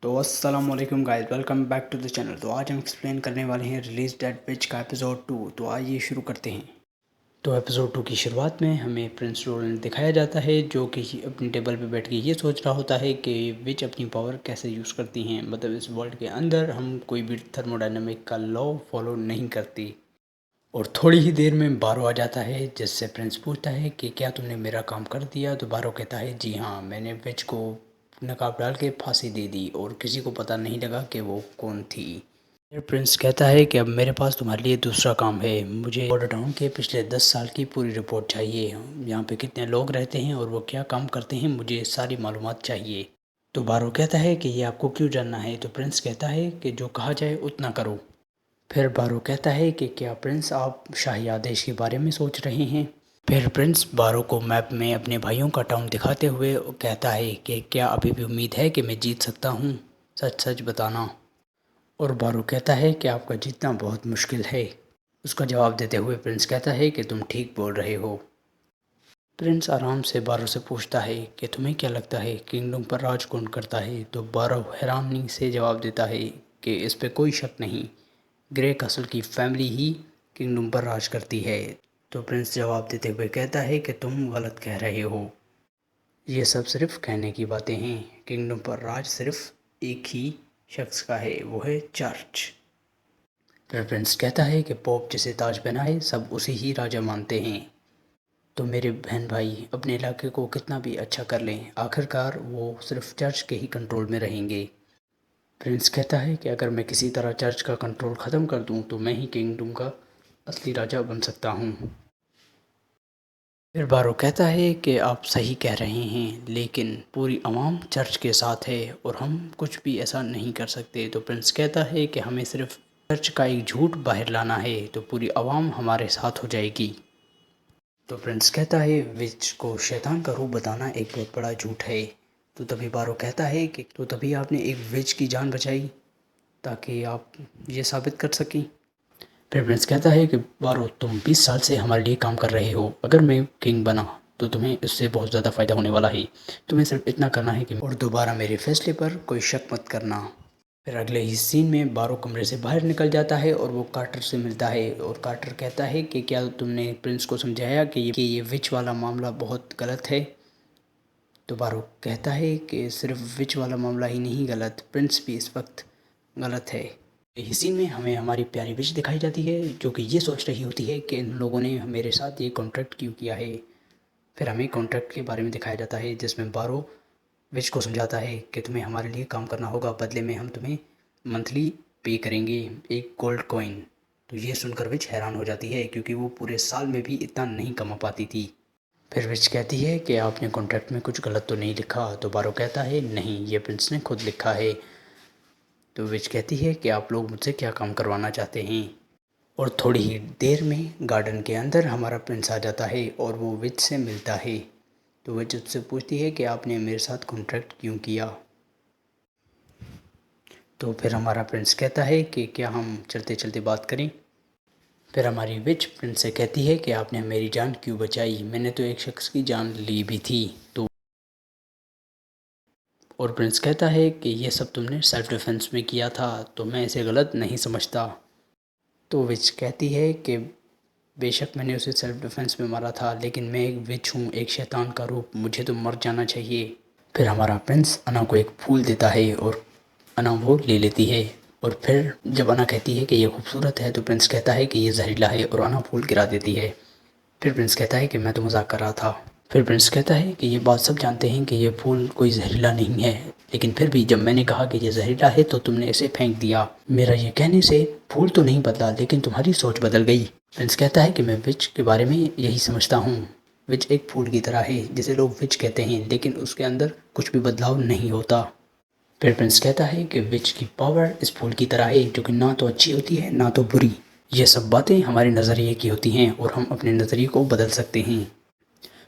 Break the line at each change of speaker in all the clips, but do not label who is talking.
तो अस्सलाम वालेकुम guys, welcome back to the channel. तो आज हम एक्सप्लेन करने वाले हैं रिलीज डेट विच का एपिसोड 2। तो आइए शुरू करते हैं। तो एपिसोड 2 की शुरुआत में हमें प्रिंस रोलन दिखाया जाता है जो कि अपनी टेबल पे बैठ के ये सोच रहा होता है कि विच अपनी पावर कैसे यूज़ करती हैं। मतलब इस वर्ल्ड के अंदर हम कोई भी थर्मोडायनामिक का लॉ फॉलो नहीं करती। और थोड़ी ही देर में बारो आ जाता है जिससे प्रिंस पूछता है कि क्या तुमने मेरा काम कर दिया। तो बारो कहता है जी हाँ, मैंने विच को नकाब डाल के फांसी दे दी और किसी को पता नहीं लगा कि वो कौन थी। फिर प्रिंस कहता है कि अब मेरे पास तुम्हारे लिए दूसरा काम है। मुझे बॉर्डर टाउन के पिछले 10 साल की पूरी रिपोर्ट चाहिए। यहाँ पे कितने लोग रहते हैं और वो क्या काम करते हैं, मुझे सारी मालूमात चाहिए। तो बारो कहता है कि ये आपको क्यों जानना है। तो प्रिंस कहता है कि जो कहा जाए उतना करो। फिर बारो कहता है कि क्या प्रिंस आप शाही आदेश के बारे में सोच रहे हैं। फिर प्रिंस बारो को मैप में अपने भाइयों का टाउन दिखाते हुए कहता है कि क्या अभी भी उम्मीद है कि मैं जीत सकता हूँ, सच सच बताना। और बारो कहता है कि आपका जीतना बहुत मुश्किल है। उसका जवाब देते हुए प्रिंस कहता है कि तुम ठीक बोल रहे हो। प्रिंस आराम से बारो से पूछता है कि तुम्हें क्या लगता है किंगडम पर राज कौन करता है। तो बारो हैरानी से जवाब देता है कि इस पे कोई शक नहीं, ग्रे कसल की फैमिली ही किंगडम पर राज करती है। तो प्रिंस जवाब देते हुए कहता है कि तुम गलत कह रहे हो, ये सब सिर्फ कहने की बातें हैं। किंगडम पर राज सिर्फ एक ही शख्स का है, वो है चर्च। फिर प्रिंस कहता है कि पोप जिसे ताज पहनाए सब उसी ही राजा मानते हैं। तो मेरे बहन भाई अपने इलाके को कितना भी अच्छा कर लें, आखिरकार वो सिर्फ चर्च के ही कंट्रोल में रहेंगे। प्रिंस कहता है कि अगर मैं किसी तरह चर्च का कंट्रोल ख़त्म कर दूं तो मैं ही किंगडम का असली राजा बन सकता हूं। फिर बारो कहता है कि आप सही कह रहे हैं, लेकिन पूरी अवाम चर्च के साथ है और हम कुछ भी ऐसा नहीं कर सकते। तो प्रिंस कहता है कि हमें सिर्फ चर्च का एक झूठ बाहर लाना है तो पूरी अवाम हमारे साथ हो जाएगी। तो प्रिंस कहता है विच को शैतान का रूप बताना एक बहुत बड़ा झूठ है। तो तभी बारो कहता है कि तो तभी आपने एक विच की जान बचाई ताकि आप ये साबित कर सकें। फिर प्रिंस कहता है कि बारो तुम 20 साल से हमारे लिए काम कर रहे हो, अगर मैं किंग बना तो तुम्हें इससे बहुत ज़्यादा फ़ायदा होने वाला है। तुम्हें सिर्फ इतना करना है कि और दोबारा मेरे फैसले पर कोई शक मत करना। फिर अगले ही सीन में बारो कमरे से बाहर निकल जाता है और वो कार्टर से मिलता है और कार्टर कहता है कि क्या तुमने प्रिंस को समझाया कि ये विच वाला मामला बहुत गलत है। तो बारो कहता है कि सिर्फ विच वाला मामला ही नहीं गलत, प्रिंस भी इस वक्त गलत है। इस सीन में हमें हमारी प्यारी विच दिखाई जाती है जो कि ये सोच रही होती है कि इन लोगों ने मेरे साथ ये कॉन्ट्रैक्ट क्यों किया है। फिर हमें कॉन्ट्रैक्ट के बारे में दिखाया जाता है जिसमें बारो विच को समझाता है कि तुम्हें हमारे लिए काम करना होगा, बदले में हम तुम्हें मंथली पे करेंगे एक गोल्ड कॉइन। तो ये सुनकर विच हैरान हो जाती है क्योंकि वो पूरे साल में भी इतना नहीं कमा पाती थी। फिर विच कहती है कि आपने कॉन्ट्रैक्ट में कुछ गलत तो नहीं लिखा। तो बारो कहता है नहीं, ये प्रिंस ने खुद लिखा है। तो विच कहती है कि आप लोग मुझसे क्या काम करवाना चाहते हैं। और थोड़ी ही देर में गार्डन के अंदर हमारा प्रिंस आ जाता है और वो विच से मिलता है। तो विच उससे पूछती है कि आपने मेरे साथ कॉन्ट्रैक्ट क्यों किया। तो फिर हमारा प्रिंस कहता है कि क्या हम चलते चलते बात करें। फिर हमारी विच प्रिंस से कहती है कि आपने मेरी जान क्यों बचाई, मैंने तो एक शख्स की जान ली भी थी। तो और प्रिंस कहता है कि ये सब तुमने सेल्फ डिफेंस में किया था, तो मैं इसे गलत नहीं समझता। तो विच कहती है कि बेशक मैंने उसे सेल्फ डिफेंस में मारा था, लेकिन मैं एक विच हूँ, एक शैतान का रूप, मुझे तो मर जाना चाहिए। फिर हमारा प्रिंस अना को एक फूल देता है और अना वो ले लेती है। और फिर जब अना कहती है कि ये खूबसूरत है तो प्रिंस कहता है कि ये जहरीला है और अना फूल गिरा देती है। फिर प्रिंस कहता है कि मैं तो मजाक कर रहा था। फिर प्रिंस कहता है कि ये बात सब जानते हैं कि ये फूल कोई जहरीला नहीं है, लेकिन फिर भी जब मैंने कहा कि ये जहरीला है तो तुमने इसे फेंक दिया। मेरा ये कहने से फूल तो नहीं बदला, लेकिन तुम्हारी सोच बदल गई। प्रिंस कहता है कि मैं विच के बारे में यही समझता हूँ, विच एक फूल की तरह है जिसे लोग विच कहते हैं, लेकिन उसके अंदर कुछ भी बदलाव नहीं होता। फिर प्रिंस कहता है कि विच की पावर इस फूल की तरह है जो कि ना तो अच्छी होती है ना तो बुरी। ये सब बातें हमारे नज़रिए की होती हैं और हम अपने नज़रिए को बदल सकते हैं।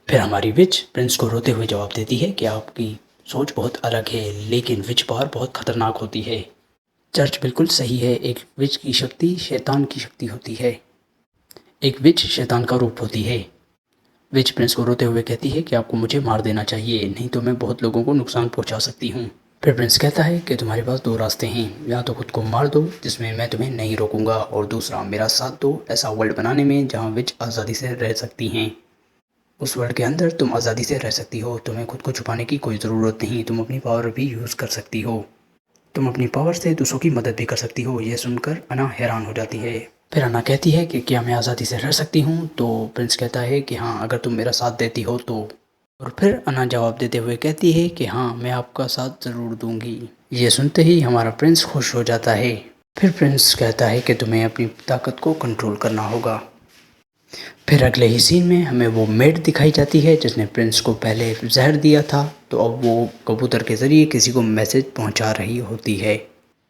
फिर हमारी विच प्रिंस को रोते हुए जवाब देती है कि आपकी सोच बहुत अलग है, लेकिन विच पावर बहुत खतरनाक होती है। चर्च बिल्कुल सही है, एक विच की शक्ति शैतान की शक्ति होती है, एक विच शैतान का रूप होती है। विच प्रिंस को रोते हुए कहती है कि आपको मुझे मार देना चाहिए, नहीं तो मैं बहुत लोगों को नुकसान पहुंचा सकती हूँ। फिर प्रिंस कहता है कि तुम्हारे पास दो रास्ते हैं, या तो खुद को मार दो जिसमें मैं तुम्हें नहीं रोकूंगा, और दूसरा मेरा साथ दो ऐसा वर्ल्ड बनाने में जहाँ विच आज़ादी से रह सकती हैं। उस वर्ल्ड के अंदर तुम आज़ादी से रह सकती हो, तुम्हें खुद को छुपाने की कोई ज़रूरत नहीं, तुम अपनी पावर भी यूज़ कर सकती हो, तुम अपनी पावर से दूसरों की मदद भी कर सकती हो। यह सुनकर अना हैरान हो जाती है। फिर अना कहती है कि क्या मैं आज़ादी से रह सकती हूँ, तो प्रिंस कहता है कि हाँ, अगर तुम मेरा साथ देती हो तो। और फिर अना जवाब देते हुए कहती है कि हाँ, मैं आपका साथ ज़रूर दूंगी। ये सुनते ही हमारा प्रिंस खुश हो जाता है। फिर प्रिंस कहता है कि तुम्हें अपनी ताकत को कंट्रोल करना होगा। फिर अगले ही सीन में हमें वो मेड दिखाई जाती है जिसने प्रिंस को पहले जहर दिया था, तो अब वो कबूतर के ज़रिए किसी को मैसेज पहुंचा रही होती है।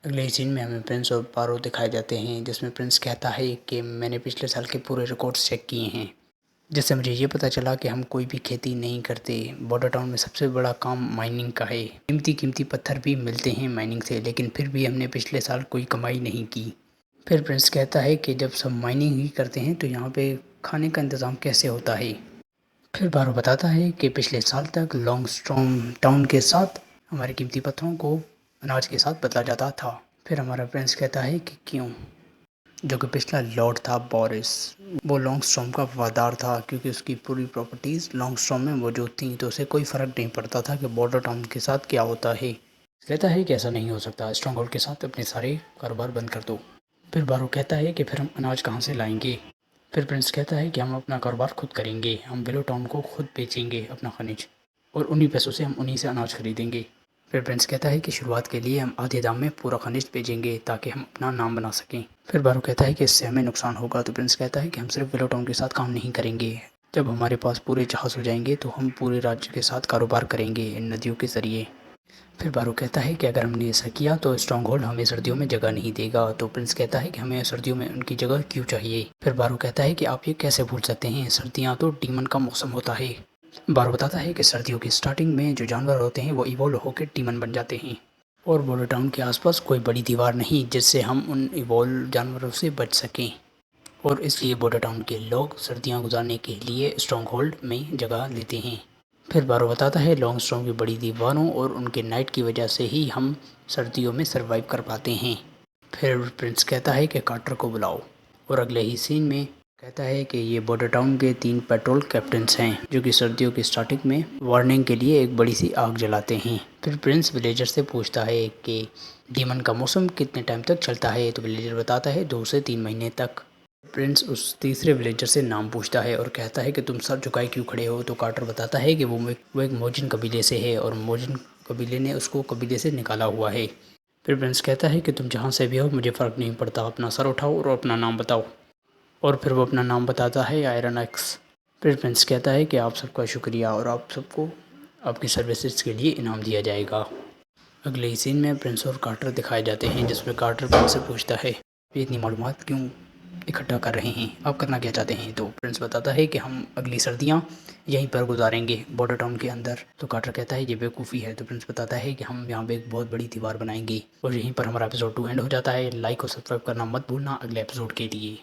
अगले ही सीन में हमें प्रिंस और पारो दिखाए जाते हैं, जिसमें प्रिंस कहता है कि मैंने पिछले साल के पूरे रिकॉर्ड्स चेक किए हैं, जिससे मुझे ये पता चला कि हम कोई भी खेती नहीं करते। बॉर्डर टाउन में सबसे बड़ा काम माइनिंग का है। कीमती कीमती पत्थर भी मिलते हैं माइनिंग से, लेकिन फिर भी हमने पिछले साल कोई कमाई नहीं की। फिर प्रिंस कहता है कि जब सब माइनिंग ही करते हैं तो यहाँ पे खाने का इंतज़ाम कैसे होता है। फिर बारो बताता है कि पिछले साल तक लॉन्ग स्ट्रॉम टाउन के साथ हमारे कीमती पत्थरों को अनाज के साथ बदला जाता था। फिर हमारा प्रिंस कहता है कि क्यों, जो कि पिछला लॉर्ड था बोरिस, वो लॉन्ग स्ट्रॉम का वफादार था, क्योंकि उसकी पूरी प्रॉपर्टीज़ लॉन्ग स्ट्रॉम में मौजूद थी, तो उसे कोई फ़र्क नहीं पड़ता था कि बॉर्डर टाउन के साथ क्या होता है। कहता है कि ऐसा नहीं हो सकता, स्ट्रॉन्ग होल्ड के साथ अपने सारे कारोबार बंद कर दो। फिर बारो कहता है कि फिर हम अनाज कहाँ से लाएंगे। फिर प्रिंस कहता है कि हम अपना कारोबार खुद करेंगे, हम विलो टाउन को खुद बेचेंगे अपना खनिज, और उन्हीं पैसों से हम उन्हीं से अनाज खरीदेंगे। फिर प्रिंस कहता है कि शुरुआत के लिए हम आधे दाम में पूरा खनिज बेचेंगे ताकि हम अपना नाम बना सकें। फिर बारो कहता है कि इससे हमें नुकसान होगा, तो प्रिंस कहता है कि हम सिर्फ विलो टाउन के साथ काम नहीं करेंगे, जब हमारे पास पूरे जहाज़ हो जाएंगे तो हम पूरे राज्य के साथ कारोबार करेंगे इन नदियों के ज़रिए। फिर बारो कहता है कि अगर हमने ऐसा किया तो स्ट्रॉन्ग होल्ड हमें सर्दियों में जगह नहीं देगा, तो प्रिंस कहता है कि हमें सर्दियों में उनकी जगह क्यों चाहिए। फिर बारो कहता है कि आप ये कैसे भूल सकते हैं, सर्दियाँ तो डीमन का मौसम होता है। बारो बताता है कि सर्दियों की स्टार्टिंग में जो जानवर होते हैं वो इवॉल्व होकर डीमन बन जाते हैं, और बॉर्डर टाउन के आसपास कोई बड़ी दीवार नहीं जिससे हम उन इवॉल्व जानवरों से बच सकें, और इसलिए बॉर्डर टाउन के लोग सर्दियाँ गुजारने के लिए स्ट्रॉन्ग होल्ड में जगह लेते हैं। फिर बारो बताता है लॉन्ग स्ट्रॉन्ग की बड़ी दीवारों और उनके नाइट की वजह से ही हम सर्दियों में सरवाइव कर पाते हैं। फिर प्रिंस कहता है कि कार्टर को बुलाओ, और अगले ही सीन में कहता है कि ये बॉर्डर टाउन के 3 पेट्रोल कैप्टन्स हैं जो कि सर्दियों की स्टार्टिंग में वार्निंग के लिए एक बड़ी सी आग जलाते हैं। फिर प्रिंस विलेजर से पूछता है कि डीमन का मौसम कितने टाइम तक चलता है, तो विलेजर बताता है 2 से 3 महीने तक। प्रिंस उस तीसरे विलेजर से नाम पूछता है और कहता है कि तुम सर झुकाए क्यों खड़े हो, तो कार्टर बताता है कि वो एक मोजिन कबीले से है और मोजिन कबीले ने उसको कबीले से निकाला हुआ है। फिर प्रिंस कहता है कि तुम जहाँ से भी हो मुझे फ़र्क नहीं पड़ता, अपना सर उठाओ और अपना नाम बताओ। और फिर वो अपना नाम बताता है आयरन एक्स। फिर प्रिंस कहता है कि आप सबका शुक्रिया और आप सबको आपकी सर्विसेज के लिए इनाम दिया जाएगा। अगले ही सीन में प्रिंस और कार्टर दिखाए जाते हैं, जिसमें कार्टर प्रिंस से पूछता है ये इतनी मालूमात क्यों इकट्ठा कर रहे हैं, आप करना क्या चाहते हैं। तो प्रिंस बताता है कि हम अगली सर्दियाँ यहीं पर गुजारेंगे बॉर्डर टाउन के अंदर। तो कार्टर कहता है ये बेवकूफ़ी है, तो प्रिंस बताता है कि हम यहाँ पे एक बहुत बड़ी दीवार बनाएंगे। और यहीं पर हमारा एपिसोड 2 एंड हो जाता है। लाइक और सब्सक्राइब करना मत भूलना अगले एपिसोड के लिए।